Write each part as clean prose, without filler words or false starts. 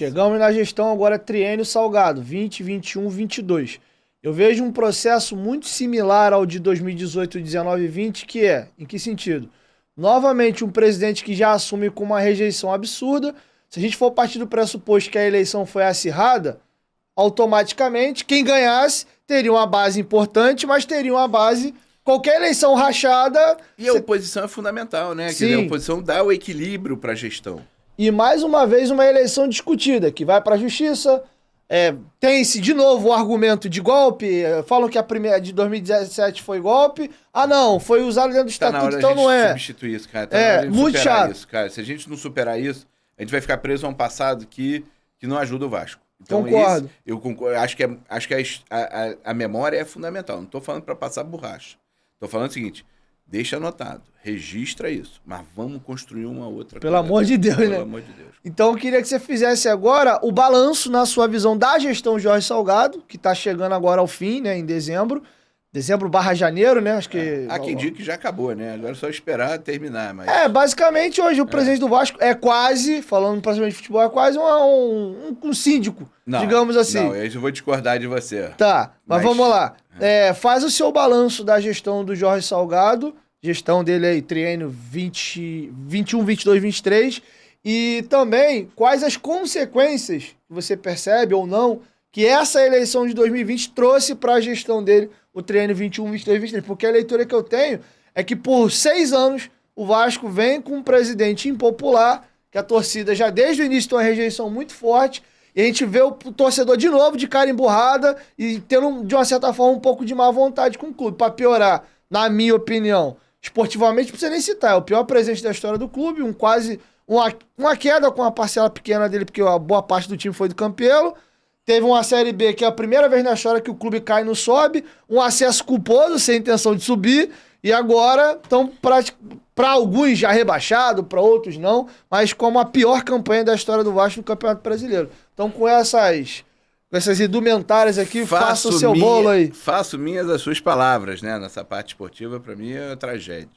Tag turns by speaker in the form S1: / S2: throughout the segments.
S1: Chegamos na gestão agora triênio Salgado, 20, 21, 22. Eu vejo um processo muito similar ao de 2018, 19 e 20, que é, em que sentido? Novamente um presidente que já assume com uma rejeição absurda. Se a gente for partir do pressuposto que a eleição foi acirrada, automaticamente quem ganhasse teria uma base importante, mas teria uma base... Qualquer eleição rachada...
S2: E a oposição é fundamental, né? Quer dizer, a oposição dá o equilíbrio para a gestão.
S1: E mais uma vez uma eleição discutida, que vai para a justiça. Tem-se de novo o argumento de golpe. Falam que a primeira de 2017 foi golpe. Ah, não, foi usado dentro do estatuto, então não é.
S2: Substituir isso, cara. Tá na hora de
S1: muito
S2: superar
S1: chato.
S2: isso, cara. Se a gente não superar isso, a gente vai ficar preso a um passado que não ajuda o Vasco. Então,
S1: Concordo.
S2: Eu concordo. Acho que a memória é fundamental. Não estou falando para passar borracha. Estou falando o seguinte, deixa anotado, registra isso, mas vamos construir uma outra
S1: Pelo amor de Deus, né?
S2: Pelo amor de Deus.
S1: Então eu queria que você fizesse agora o balanço na sua visão da gestão Jorge Salgado, que está chegando agora ao fim, né, em dezembro. Dezembro/janeiro, né? Acho que...
S2: Há quem diga que já acabou, né? Agora é só esperar terminar. Mas...
S1: basicamente hoje o presidente do Vasco é quase, falando praticamente de futebol, é quase um síndico, digamos assim.
S2: Não, eu vou discordar de você.
S1: Tá, mas vamos lá. Faz o seu balanço da gestão do Jorge Salgado, gestão dele aí, triênio 21, 22, 23, e também quais as consequências que você percebe ou não que essa eleição de 2020 trouxe para a gestão dele, o triênio 21, 22, 23, porque a leitura que eu tenho é que por 6 anos o Vasco vem com um presidente impopular, que a torcida já desde o início tem uma rejeição muito forte, e a gente vê o torcedor de novo de cara emburrada e tendo, de uma certa forma, um pouco de má vontade com o clube. Para piorar, na minha opinião, esportivamente, não precisa nem citar, é o pior presente da história do clube, uma queda com uma parcela pequena dele, porque a boa parte do time foi do Campelo. Teve uma Série B, que é a primeira vez na história que o clube cai e não sobe, um acesso culposo, sem intenção de subir, e agora estão para alguns já rebaixado, para outros não, mas como a pior campanha da história do Vasco no Campeonato Brasileiro. Então, com essas indumentárias aqui, faça o seu bolo aí.
S2: Faço minhas as suas palavras, né? Nessa parte esportiva, para mim, é tragédia.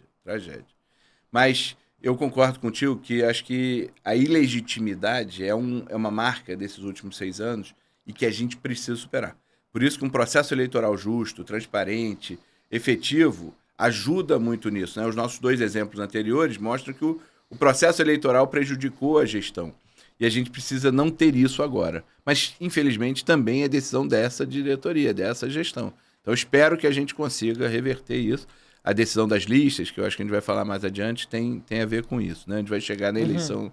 S2: Mas eu concordo contigo que acho que a ilegitimidade é uma marca desses últimos 6 anos e que a gente precisa superar. Por isso que um processo eleitoral justo, transparente, efetivo, ajuda muito nisso, né? Os nossos 2 exemplos anteriores mostram que o processo eleitoral prejudicou a gestão. E a gente precisa não ter isso agora. Mas, infelizmente, também é decisão dessa diretoria, dessa gestão. Então, espero que a gente consiga reverter isso. A decisão das listas, que eu acho que a gente vai falar mais adiante, tem a ver com isso, né? A gente vai chegar na eleição.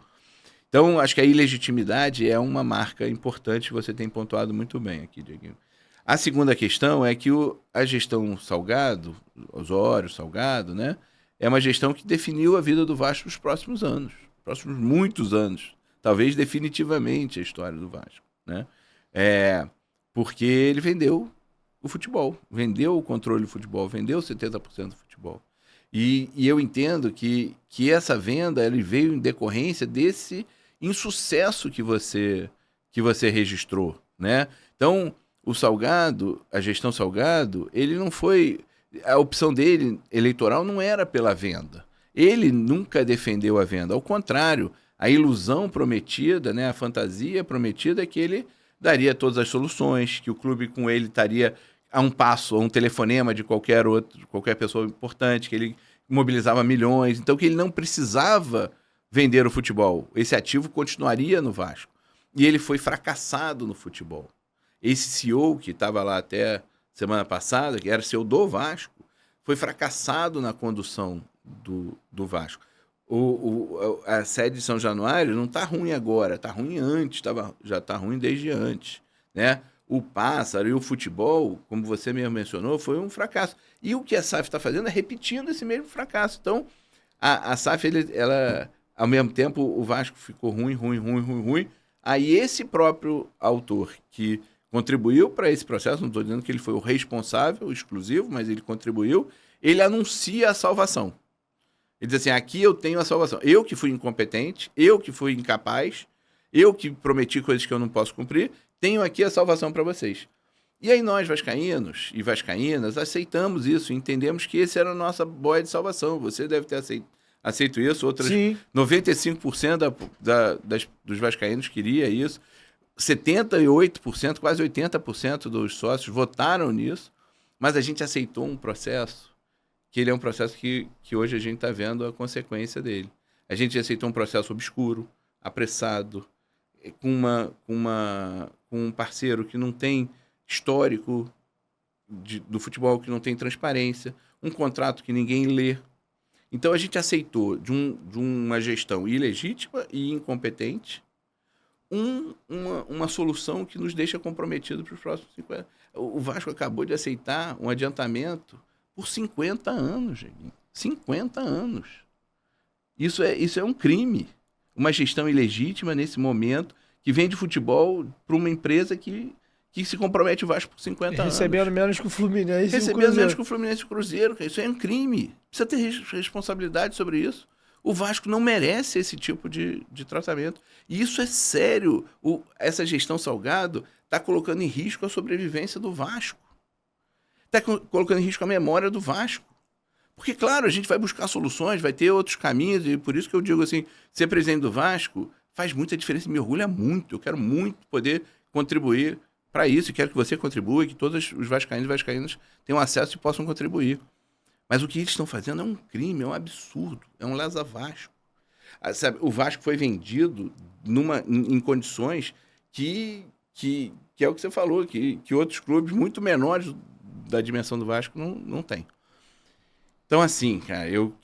S2: Então, acho que a ilegitimidade é uma marca importante, você tem pontuado muito bem aqui, Dieguinho. A segunda questão é que a gestão Salgado, Osório, Salgado, né? É uma gestão que definiu a vida do Vasco nos próximos anos, próximos muitos anos. Talvez definitivamente a história do Vasco, né? Porque ele vendeu o futebol, vendeu o controle do futebol, vendeu 70% do futebol. E eu entendo que essa venda ele veio em decorrência desse insucesso que você registrou, né? Então, o Salgado, a gestão Salgado, ele não foi... A opção dele eleitoral não era pela venda. Ele nunca defendeu a venda. Ao contrário, a ilusão prometida, né, a fantasia prometida é que ele daria todas as soluções, que o clube com ele estaria a um passo, a um telefonema de qualquer pessoa importante, que ele mobilizava milhões, então que ele não precisava vender o futebol. Esse ativo continuaria no Vasco. E ele foi fracassado no futebol. Esse CEO, que estava lá até semana passada, que era CEO do Vasco, foi fracassado na condução do Vasco. A sede de São Januário não está ruim agora, está ruim antes, já está ruim desde antes, né? O Pássaro e o futebol, como você mesmo mencionou, foi um fracasso. E o que a SAF está fazendo é repetindo esse mesmo fracasso. Então, a SAF, ela, ao mesmo tempo, o Vasco ficou ruim. Aí esse próprio autor que contribuiu para esse processo, não estou dizendo que ele foi o responsável exclusivo, mas ele contribuiu, ele anuncia a salvação. Ele diz assim, aqui eu tenho a salvação. Eu que fui incompetente, eu que fui incapaz, eu que prometi coisas que eu não posso cumprir, tenho aqui a salvação para vocês. E aí nós, vascaínos e vascaínas, aceitamos isso, entendemos que esse era a nossa boia de salvação. Você deve ter aceito isso, outras 95% dos vascaínos queria isso. 78%, quase 80% dos sócios votaram nisso, mas a gente aceitou um processo que ele é um processo que hoje a gente está vendo a consequência dele. A gente aceitou um processo obscuro, apressado, com um parceiro que não tem histórico do futebol, que não tem transparência, um contrato que ninguém lê. Então a gente aceitou de uma gestão ilegítima e incompetente uma solução que nos deixa comprometidos para os próximos 50 anos. O Vasco acabou de aceitar um adiantamento por 50 anos, gente. 50 anos. Isso é um crime. Uma gestão ilegítima nesse momento, que vende futebol para uma empresa que se compromete o Vasco por 50 anos.
S1: Recebendo menos que o Fluminense
S2: Recebendo menos que o Fluminense e o Cruzeiro. Isso é um crime. Precisa ter responsabilidade sobre isso. O Vasco não merece esse tipo de tratamento. E isso é sério. Essa gestão Salgado está colocando em risco a sobrevivência do Vasco. Está colocando em risco a memória do Vasco. Porque, claro, a gente vai buscar soluções, vai ter outros caminhos, e por isso que eu digo assim, ser presidente do Vasco faz muita diferença, me orgulha muito. Eu quero muito poder contribuir para isso, e quero que você contribua, e que todos os vascaínos e vascaínas tenham acesso e possam contribuir. Mas o que eles estão fazendo é um crime, é um absurdo, é um lesa Vasco. Sabe, o Vasco foi vendido em condições que é o que você falou, que outros clubes muito menores da dimensão do Vasco não têm. Então, assim, cara, eu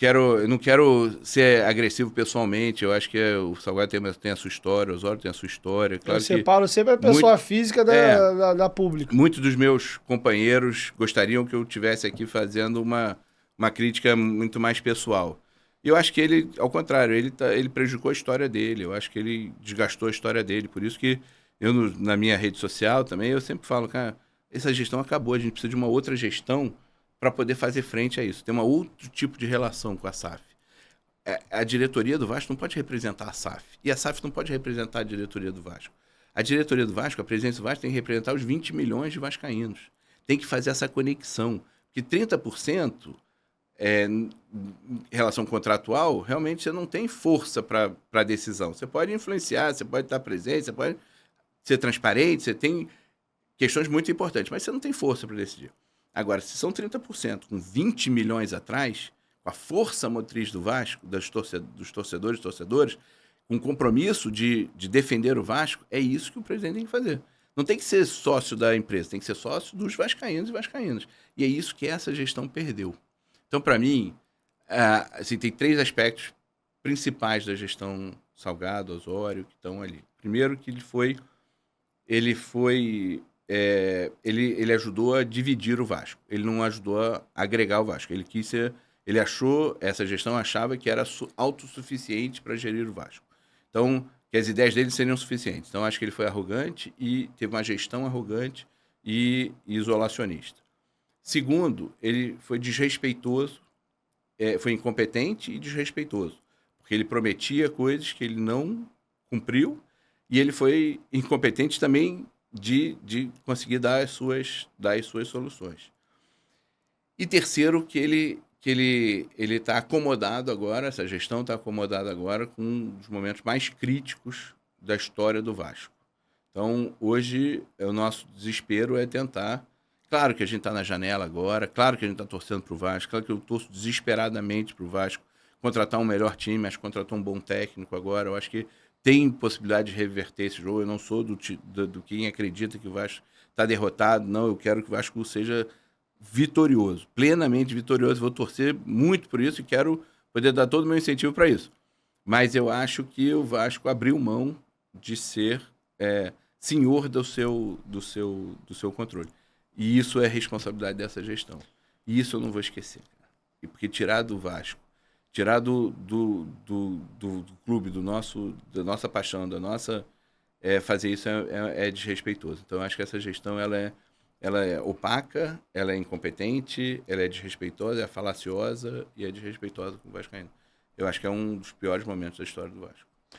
S2: não quero ser agressivo pessoalmente. Eu acho que o Salgado tem a sua história, o Osório tem a sua história. Claro, eu
S1: separo sempre a pessoa física da pública.
S2: Muitos dos meus companheiros gostariam que eu estivesse aqui fazendo uma crítica muito mais pessoal. E eu acho que ele, ao contrário, ele prejudicou a história dele. Eu acho que ele desgastou a história dele. Por isso que eu, na minha rede social também, eu sempre falo, cara, essa gestão acabou. A gente precisa de uma outra gestão para poder fazer frente a isso. Tem um outro tipo de relação com a SAF. A diretoria do Vasco não pode representar a SAF. E a SAF não pode representar a diretoria do Vasco. A diretoria do Vasco, a presidência do Vasco, tem que representar os 20 milhões de vascaínos. Tem que fazer essa conexão. Porque 30%, em relação contratual, realmente você não tem força para a decisão. Você pode influenciar, você pode estar presente, você pode ser transparente, você tem questões muito importantes, mas você não tem força para decidir. Agora, se são 30%, com 20 milhões atrás, com a força motriz do Vasco, dos torcedores e torcedoras, com o compromisso de defender o Vasco, é isso que o presidente tem que fazer. Não tem que ser sócio da empresa, tem que ser sócio dos vascaínos e vascaínas. E é isso que essa gestão perdeu. Então, para mim, assim, tem 3 aspectos principais da gestão Salgado, Osório, que estão ali. Primeiro, que ele ajudou a dividir o Vasco. Ele não ajudou a agregar o Vasco. Essa gestão achava que era autossuficiente para gerir o Vasco. Então, que as ideias dele seriam suficientes. Então, acho que ele foi arrogante e teve uma gestão arrogante e isolacionista. Segundo, ele foi desrespeitoso, foi incompetente e desrespeitoso, porque ele prometia coisas que ele não cumpriu, e ele foi incompetente também de conseguir dar as suas soluções. E terceiro, que ele está acomodado agora, essa gestão está acomodada agora com um dos momentos mais críticos da história do Vasco. Então, hoje, o nosso desespero é tentar... Claro que a gente está na janela agora, claro que a gente está torcendo para o Vasco, claro que eu torço desesperadamente para o Vasco contratar um melhor time, acho que contratou um bom técnico agora, eu acho que tem possibilidade de reverter esse jogo. Eu não sou do quem acredita que o Vasco está derrotado, não, eu quero que o Vasco seja vitorioso, plenamente vitorioso, vou torcer muito por isso e quero poder dar todo o meu incentivo para isso. Mas eu acho que o Vasco abriu mão de ser senhor do seu controle. E isso é responsabilidade dessa gestão. E isso eu não vou esquecer. Porque tirar do Vasco, tirar do clube, da nossa paixão, fazer isso é desrespeitoso. Então, eu acho que essa gestão ela é opaca, ela é incompetente, ela é desrespeitosa, é falaciosa e é desrespeitosa com o vascaíno. Eu acho que é um dos piores momentos da história do Vasco.